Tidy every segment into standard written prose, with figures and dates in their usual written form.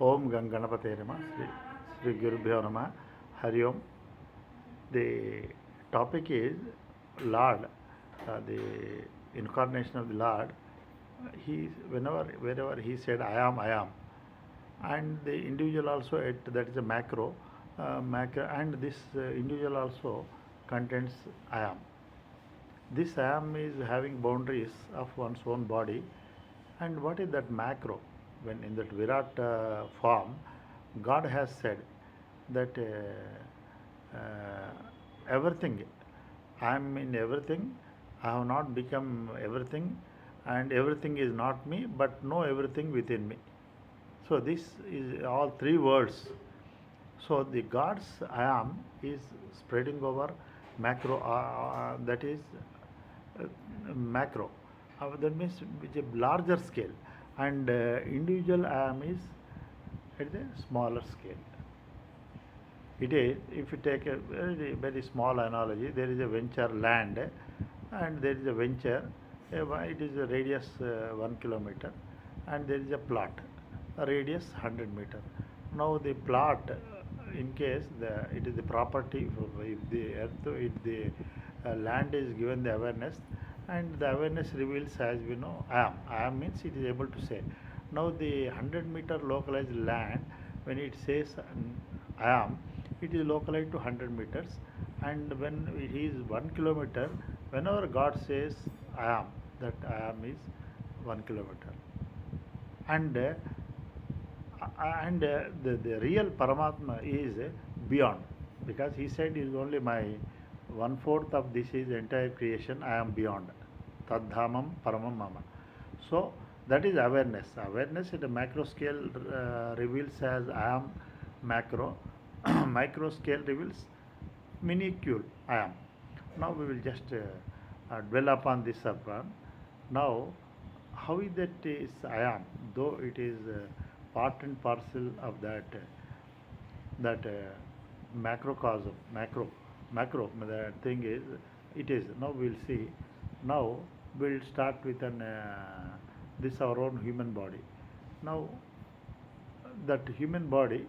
Om Ganganapate Nama, Sri Gurubhyo Nama, hariom. The topic is Lord, the incarnation of the Lord. Wherever he said, I am, and the individual also, that is a macro, and this individual also contains I am. This I am is having boundaries of one's own body. And what is that macro? When in that Virat form, God has said that everything, I am in everything, I have not become everything, and everything is not me, but know everything within me. So this is all three words. So the God's I am is spreading over macro, that is macro. That means with a larger scale, and individual I am is at the smaller scale. It is, if you take a very small analogy, there is a venture land, and there is a venture, it is a radius 1 kilometer, and there is a plot, a radius 100 meter. Now the plot, in case it is the property, if the earth, if the land is given the awareness, and the awareness reveals, as we know, I am means it is able to say. Now the 100-meter localized land, when it says I am, it is localized to 100 meters, and when it is 1 kilometer, whenever God says I am, that I am is 1 kilometer. And the real Paramatma is beyond, because he said is only my 1/4 of this is entire creation, I am beyond. Tadhamam paramam mama. So that is awareness. Awareness at a macro scale reveals as I am macro. Micro scale reveals minuscule I am. Now we will just dwell upon this upon. Now, how is that is I am, though it is part and parcel of that macrocosm, macro. The thing is, it is. Now we will see. Now we will start with this our own human body. Now that human body.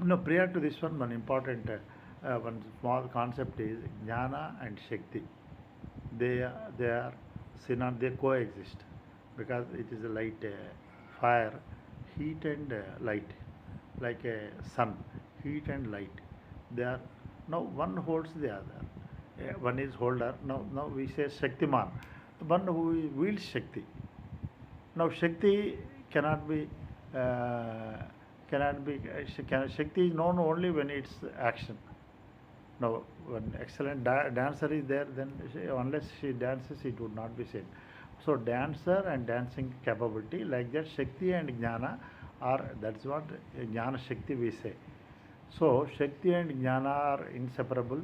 No, prior to this one important one small concept is jnana and shakti. They are synonyms. They coexist, because it is a light, fire, heat and light, like a sun, heat and light. They are, now one holds the other. One is holder. Now we say Shaktiman, one who wields Shakti. Now Shakti cannot be. Shakti is known only when it's action. Now, when excellent dancer is there, then unless she dances, it would not be seen. So, dancer and dancing capability, like that, Shakti and Jnana are, that's what Jnana Shakti we say. So, Shakti and Jnana are inseparable,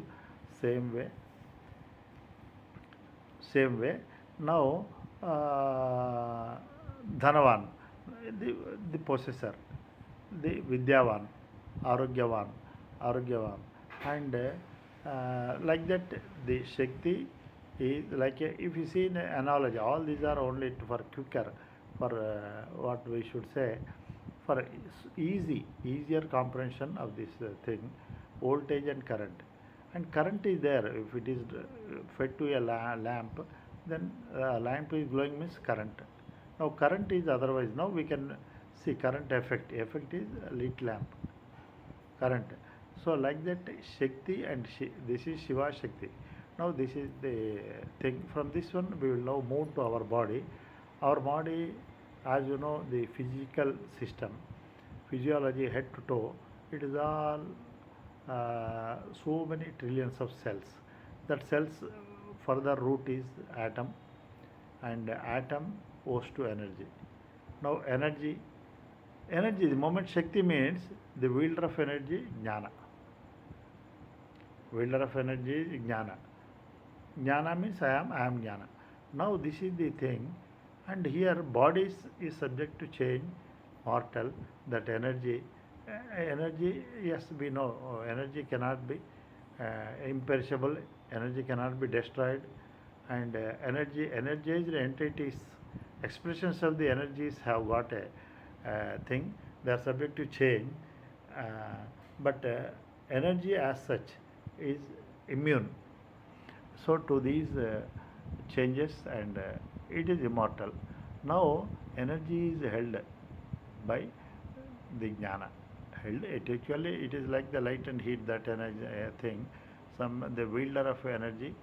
same way. Now, Dhanavan, the possessor, the Vidyavan, Arogyavan, and like that, the Shakti is like if you see an analogy, all these are only for quicker, for what we should say, for easier comprehension of this thing, voltage and current. And current is there. If it is fed to a lamp, then lamp is glowing means current. Now current is otherwise. Now we can see current effect. Effect is lit lamp. Current. So like that, Shakti and this is Shiva Shakti. Now this is the thing. From this one we will now move to our body. Our body, as you know, the physical system, physiology head to toe, it is all so many trillions of cells. That cells further root is atom, and atom owes to energy. Now energy, the moment Shakti means the wielder of energy, jnana. Wielder of energy is jnana. Jnana means I am jnana. Now this is the thing, and here bodies is subject to change, mortal, that energy, yes, we know, energy cannot be imperishable, energy cannot be destroyed, and energized entities, expressions of the energies have got a thing. They are subject to change, uh, but energy as such is immune. So to these changes, and it is immortal. Now energy is held by the jnana. Held it actually, it is like the light and heat, that energy thing. Some the wielder of energy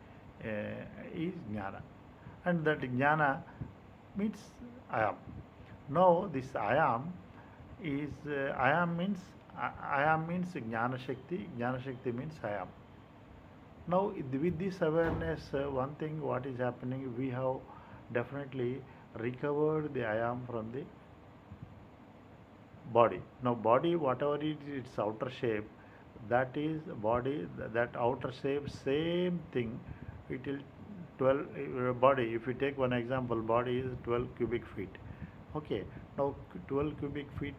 is jnana, and that jnana means I am. Now this I am is I am means I am means jnana shakti. Jnana shakti means I am. Now, with this awareness, one thing what is happening, we have definitely recovered the I am from the body. Now, body, whatever is its outer shape, that is body, that outer shape, same thing. It will 12 body. If you take one example, body is 12 cubic feet. Okay. Now, 12 cubic feet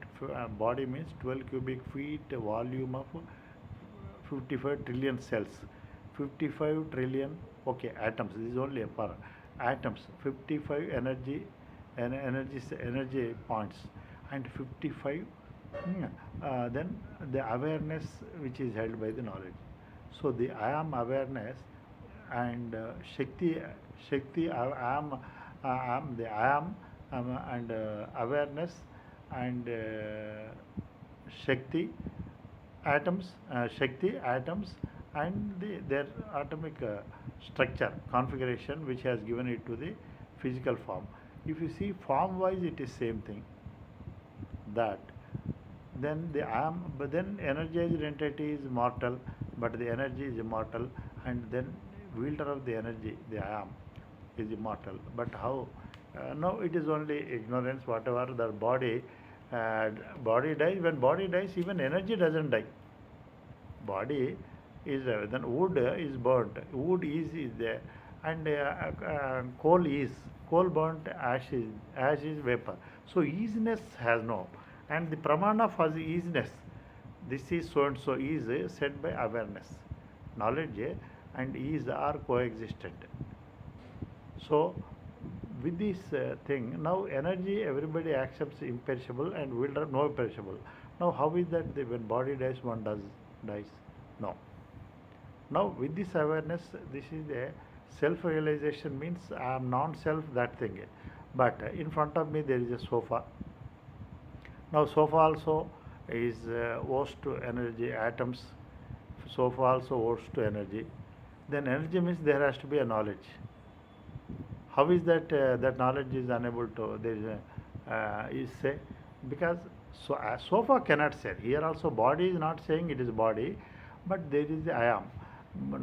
body means 12 cubic feet volume of 55 trillion cells. 55 trillion, okay, atoms. This is only for atoms. 55 energy points, and 55 then the awareness which is held by the knowledge. So the I am awareness, and Shakti I am the I am, and awareness, and Shakti Shakti atoms, and their atomic structure configuration, which has given it to the physical form. If you see form wise, it is same thing. That then the I am, but then energized entity is mortal, but the energy is immortal, and then wielder of the energy, the I am, is immortal. But how? No, it is only ignorance. Whatever the uh, body dies. When body dies, even energy doesn't die. Body is then wood is burnt. Wood is there, and coal burnt, ash is vapor. So easiness has no, and the pramana for the easiness. This is so and so is said by awareness, knowledge, and ease are coexistent. So with this thing, now energy everybody accepts imperishable, and will no perishable. Now how is that when body dies, one dies? No. Now with this awareness, this is a self-realization, means I am non-self, that thing. But in front of me there is a sofa. Now sofa also is owes to energy, atoms. Sofa also owes to energy. Then energy means there has to be a knowledge. How is that that knowledge is unable to? There is is say, because so sofa cannot say. Here also body is not saying it is body, but there is the I am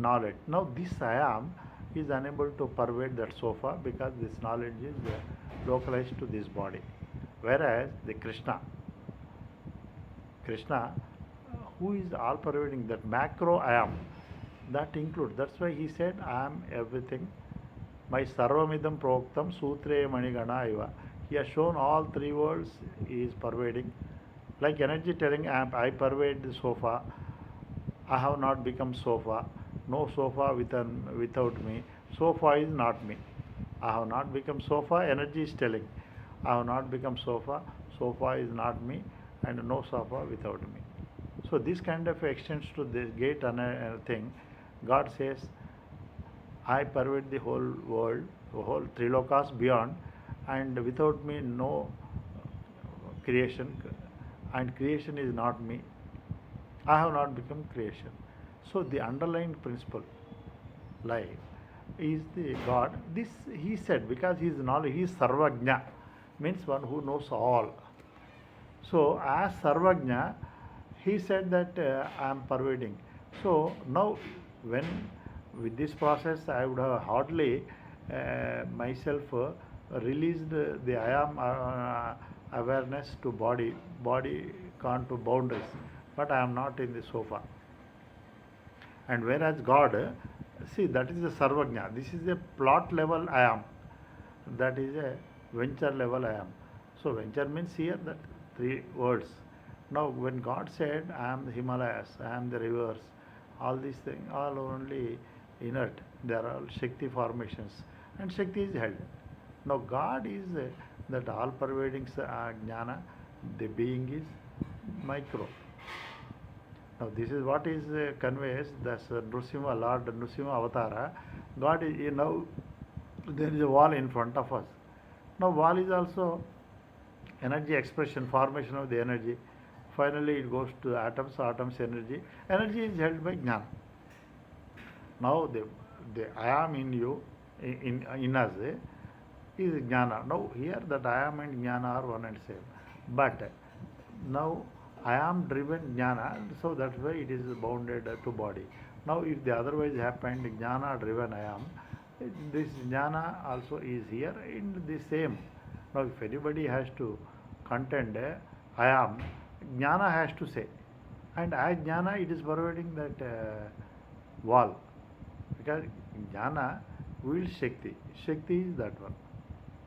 knowledge. Now this I am is unable to pervade that sofa, because this knowledge is localized to this body. Whereas the Krishna, who is all pervading, that macro I am, that includes. That's why he said, I am everything. My sarvamidam proktam sutre manigana iva. He has shown all three worlds he is pervading. Like energy telling, I pervade the sofa. I have not become sofa. No sofa without me. Sofa is not me. I have not become sofa. Energy is telling, I have not become sofa. Sofa is not me, and no sofa without me. So this kind of extends to this gate thing. God says, I pervade the whole world, the whole trilokas beyond, and without me no creation, and creation is not me. I have not become creation. So the underlying principle, life, is the God. This he said, because he is knowledge, he is sarvajna, means one who knows all. So as sarvajna, he said that I am pervading. So now when with this process I would have hardly myself released the I am awareness to body gone to boundaries, but I am not in the sofa. And whereas God, see, that is the sarvajna. This is a plot level I am, that is a venture level I am. So venture means here that three words. Now when God said, I am the Himalayas, I am the rivers, all these things all only inert. They are all Shakti formations, and Shakti is held. Now God is that all pervading jnana, the being is micro. Now this is what is conveys that's Nrsimha, Lord Nrsimha Avatara. God is, now there is a wall in front of us. Now wall is also energy expression, formation of the energy. Finally it goes to atoms, atoms energy. Energy is held by jnana. Now the I am in you, in us, is jnana. Now here that I am and jnana are one and same. But now I am driven jnana, so that's why it is bounded to body. Now if the otherwise happened, jnana driven I am, this jnana also is here in the same. Now if anybody has to contend I am, jnana has to say. And as jnana it is providing that wall. Because jnana wields Shakti. Shakti is that one.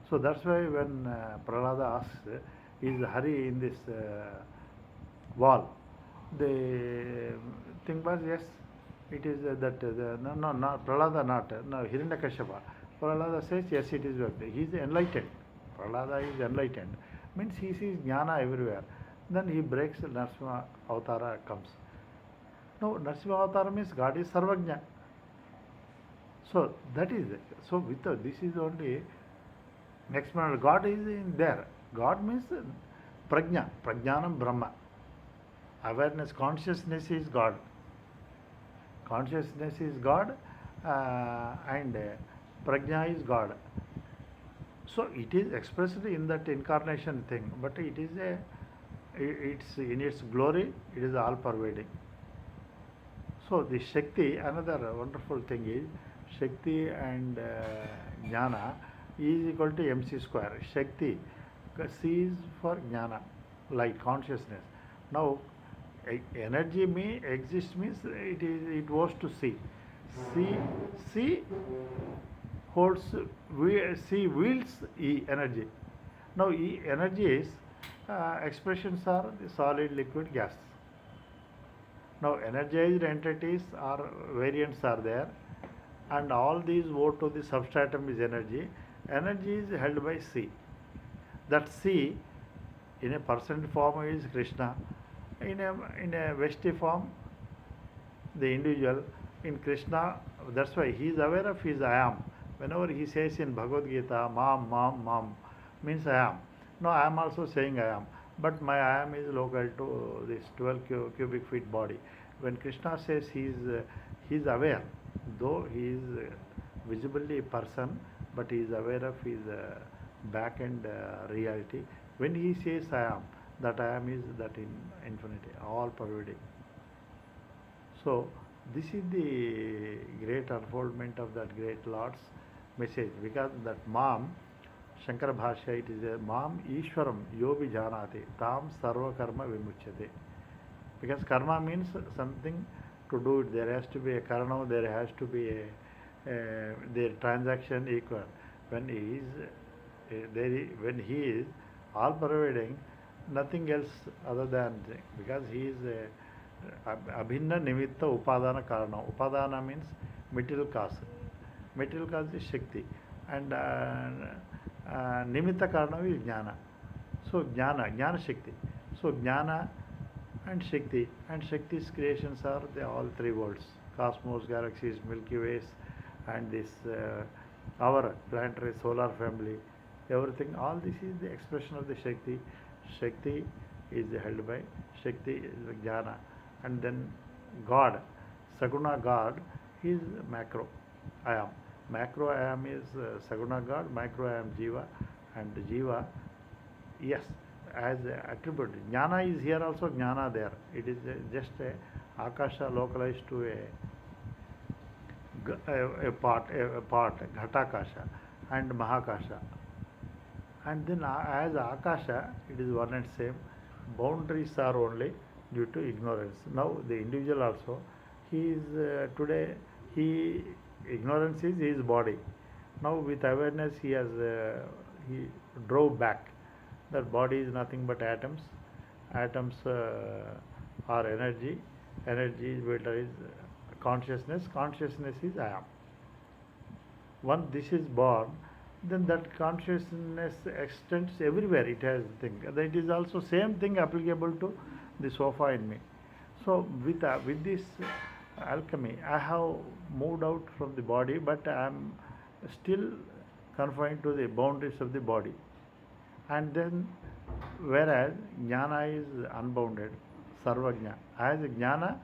So that's why when Prahlada asks, is Hari in this wall? The thing was, yes, it is no, Prahlada not, no, Hiranyakashipa. Prahlada says, yes, it is. He is enlightened. Prahlada is enlightened. Means he sees jnana everywhere. Then he breaks, Nrsimha Avatara comes. No, Nrsimha Avatara means God is Sarvajna. So that is it. So with this is only explanation. God is in there. God means prajna, prajnanam Brahma. Awareness, consciousness is God. Consciousness is God, and prajna is God. So it is expressed in that incarnation thing, but it is it's in its glory. It is all pervading. So the Shakti, another wonderful thing is Shakti and jnana is equal to mc square. Shakti, C is for jnana, light, consciousness. Now energy exists means it goes to C. C holds, C wields E energy. Now E energies expressions are the solid, liquid, gas. Now energized entities or variants are there, and all these go to the substratum is energy. Energy is held by C. That C in a percent form is Krishna. In a Veshti form, the individual. In Krishna, that's why he is aware of his I am. Whenever he says in Bhagavad Gita, Mam, means I am. No, I am also saying I am. But my I am is local to this 12 cubic feet body. When Krishna says he is aware, though he is visibly a person, but he is aware of his back end reality. When he says I am, that I am is that in infinity, all pervading. So this is the great unfoldment of that great Lord's message, because that Mam, Shankara Bhashya, it is a Mam Ishwaram Yobi Janati Tam Sarva Karma Vimuchyate. Because karma means something to do it. There has to be a karma, there has to be their transaction equal. When he is when he is all pervading, nothing else other than, because he is abhinna nimitta upadana karana. Upadana means material cause. Material cause is Shakti, and nimitta karana is jnana. So jnana Shakti. So jnana and Shakti's creations are all three worlds: cosmos, galaxies, Milky Ways, and this our planetary solar family. Everything, all this is the expression of the Shakti. Shakti is held by Shakti is jnana, and then God, Saguna God, is macro I am. Macro I am is Saguna God, micro I am Jiva, and Jiva, yes, as a attribute. Jnana is here also, jnana there. It is just a Akasha localized to a part, Ghatakasha and Mahakasha. And then as Akasha, it is one and same. Boundaries are only due to ignorance. Now the individual also, he is today, ignorance is his body. Now with awareness he drove back. That body is nothing but atoms. Atoms are energy. Energy is consciousness. Consciousness is I am. Once this is born, then that consciousness extends everywhere. It has thing. It is also same thing applicable to the sofa in me. So with this alchemy, I have moved out from the body, but I am still confined to the boundaries of the body. And then, whereas jnana is unbounded, sarvajna. As jnana,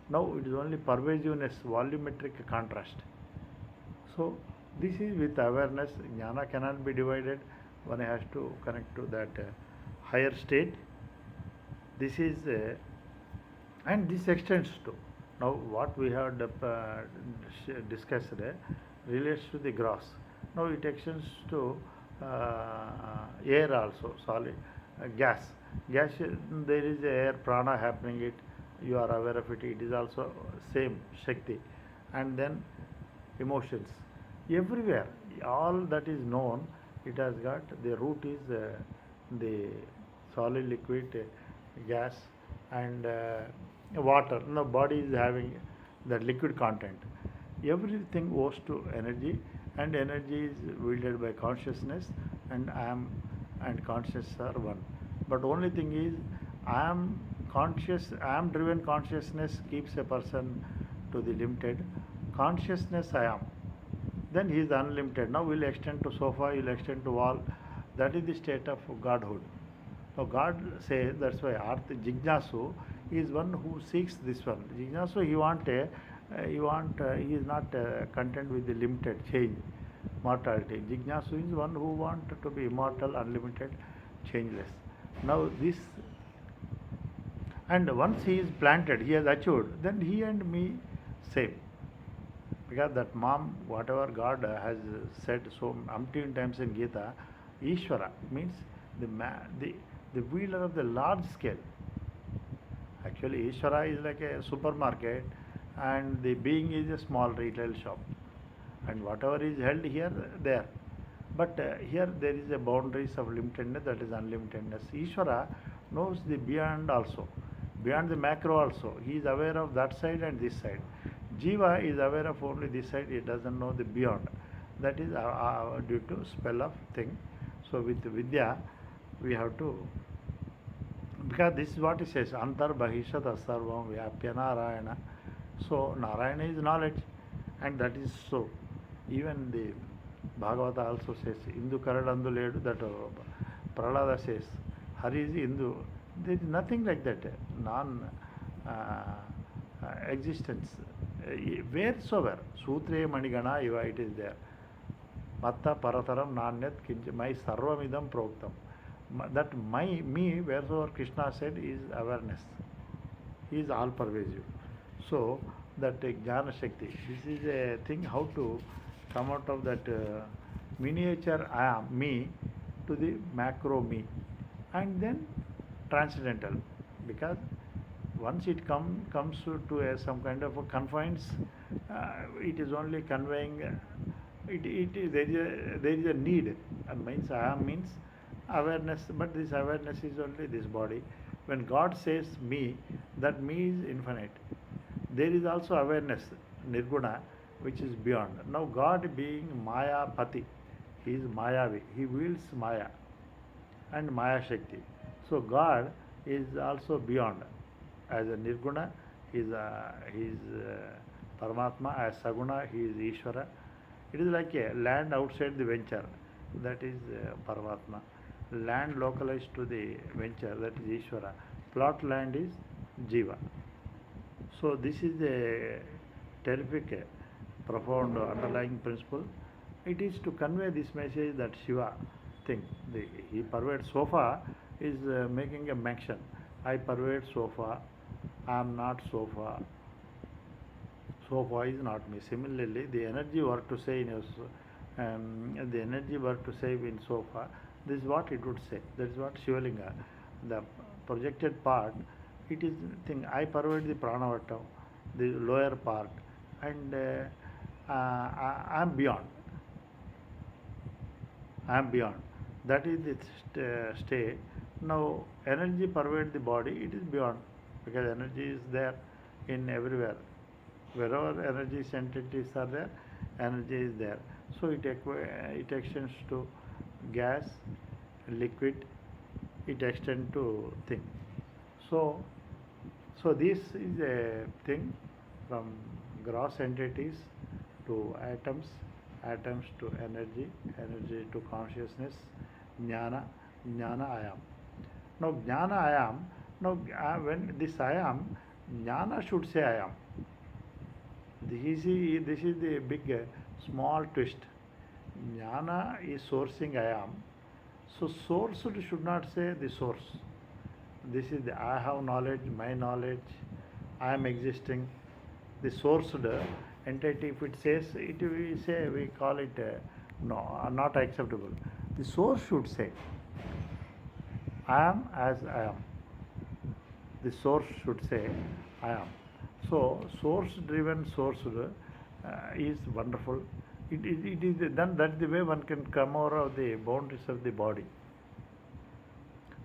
now it is only pervasiveness, volumetric contrast. So this is with awareness. Jnana cannot be divided. One has to connect to that higher state. This is, and this extends to, now what we have discussed relates to the gross. Now it extends to air also, solid, gas. Gas, there is air, prana happening. It, you are aware of it. It is also same Shakti, and then emotions. Everywhere, all that is known, it has got the root is the solid, liquid, gas, and water. No, body is having the liquid content. Everything owes to energy, and energy is wielded by consciousness, and I am and conscious are one. But only thing is, I am conscious. I am driven consciousness keeps a person to the limited. Consciousness I am. Then he is unlimited. Now will extend to sofa, he will extend to wall. That is the state of godhood. Now God says, that's why Arth Jignasu is one who seeks this one. Jignasu, he is not content with the limited change, mortality. Jignasu is one who want to be immortal, unlimited, changeless. Now this, and once he is planted, he has achieved, then he and me same. Because that mom, whatever God has said so umpteen times in Gita, Ishvara means the wheeler of the large scale. Actually, Ishvara is like a supermarket, and the being is a small retail shop. And whatever is held here, there. But here there is a boundaries of limitedness, that is unlimitedness. Ishvara knows the beyond also, beyond the macro also. He is aware of that side and this side. Jiva is aware of only this side, it doesn't know the beyond. That is due to spell of thing. So with Vidya, we have to, because this is what it says, Antar Bahishat Asarvam Vyapya Narayana. So Narayana is knowledge, and that is so. Even the Bhagavata also says, Indu Karadandu Ledu, that Prahlada says, Hari is Indu. There is nothing like that, non existence. Wheresoever, Sutre Manigana, it is there. Matta Parataram Nanyat Kinch, my Sarvamidam Proktam. That my, me, wheresoever Krishna said, is awareness. He is all pervasive. So, that Jnana Shakti, this is a thing how to come out of that miniature I am, me, to the macro me, and then transcendental. Because once it comes to some kind of a confines, it is only conveying, there is a need. Means I am means awareness, but this awareness is only this body. When God says me, that me is infinite. There is also awareness, Nirguna, which is beyond. Now God being Maya Pati, he is Mayavi, he wields Maya and Maya Shakti. So God is also beyond. As a Nirguna, he is Paramatma. As Saguna, he is Ishvara. It is like a land outside the venture, that is Paramatma. Land localized to the venture, that is Ishvara. Plot land is Jiva. So this is a terrific, profound underlying principle. It is to convey this message that Shiva thing. He pervades sofa is making a mention. I pervade sofa. I am not sofa. Sofa is not me. Similarly, the energy were to say the energy were to say in sofa, this is what it would say. That is what Shivalinga, the projected part, it is thing. I pervade the pranavata, the lower part, and I am beyond. I am beyond. That is the state. Now, energy pervades the body, it is beyond, because energy is there in everywhere. Wherever energy entities are there, energy is there. So it extends to gas, liquid, it extends to thing. So So this is a thing from gross entities to atoms, atoms to energy, energy to consciousness, jnana, jnana I am. Now jnana I am, now when this I am, jnana should say I am. This is the big small twist. Jnana is sourcing I am. So source should not say the source. This is the I have knowledge, my knowledge, I am existing. The sourced entity, if it says it, we call it no, not acceptable. The source should say I am as I am. The source should say I am. So source driven sourced is wonderful. It is then that's the way one can come out of the boundaries of the body.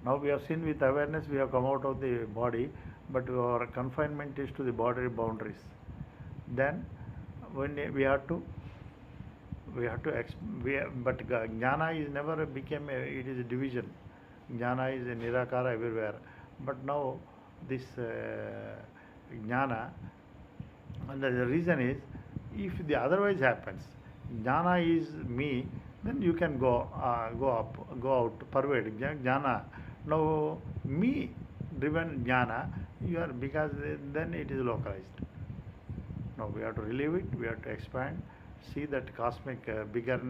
Now we have seen with awareness we have come out of the body, but our confinement is to the body boundaries. Then when we have to but jnana is never became it is a division. Jnana is a nirakara everywhere. But now this jnana, and the reason is if the otherwise happens, jnana is me, then you can go up, go out, pervade jnana. Now me driven jnana, you are because then it is localized. Now we have to relieve it, we have to expand, see that cosmic bigger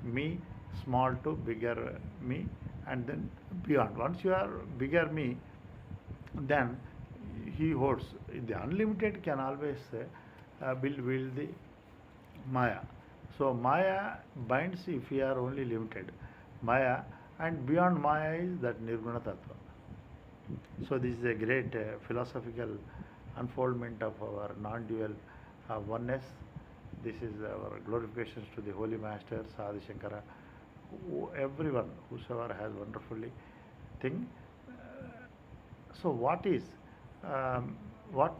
me, small to bigger me, and then beyond. Once you are bigger me, then he holds. The unlimited can always build the Maya. So Maya binds if we are only limited. Maya, and beyond Maya is that Nirguna Tattva. So this is a great philosophical unfoldment of our non-dual oneness. This is our glorifications to the Holy Master, Adi Shankara, everyone, whosoever has wonderfully thing. So what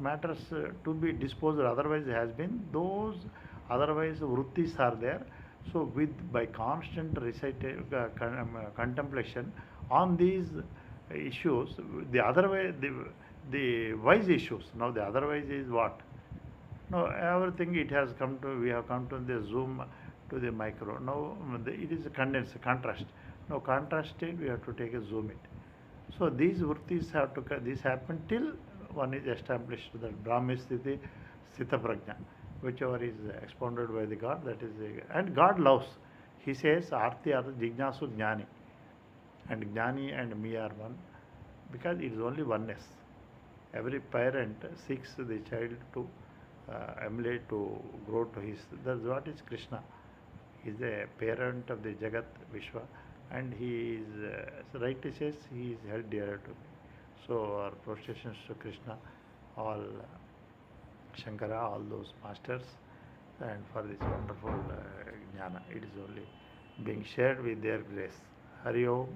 matters to be disposed otherwise has been, those otherwise vrittis are there. So by constant contemplation on these issues, the otherwise the wise issues. Now the otherwise is what? Now everything it has come to, we have come to the zoom to the micro. Now it is a contrast. Now contrasted, we have to take a zoom it. So these vrittis have to, this happen till one is established, that Brahmisthiti Sthita Prajna, whichever is expounded by the God, that is and God loves. He says Arti Artha Jignasu Jnani, and Jnani and me are one, because it is only oneness. Every parent seeks the child to emulate, to grow to his, that's what is Krishna. He is the parent of the Jagat Vishwa, and he is, rightly says, he is held dearer to me. So our prostrations to Krishna, all Shankara, all those masters, and for this wonderful jnana, it is only being shared with their grace. Hariom.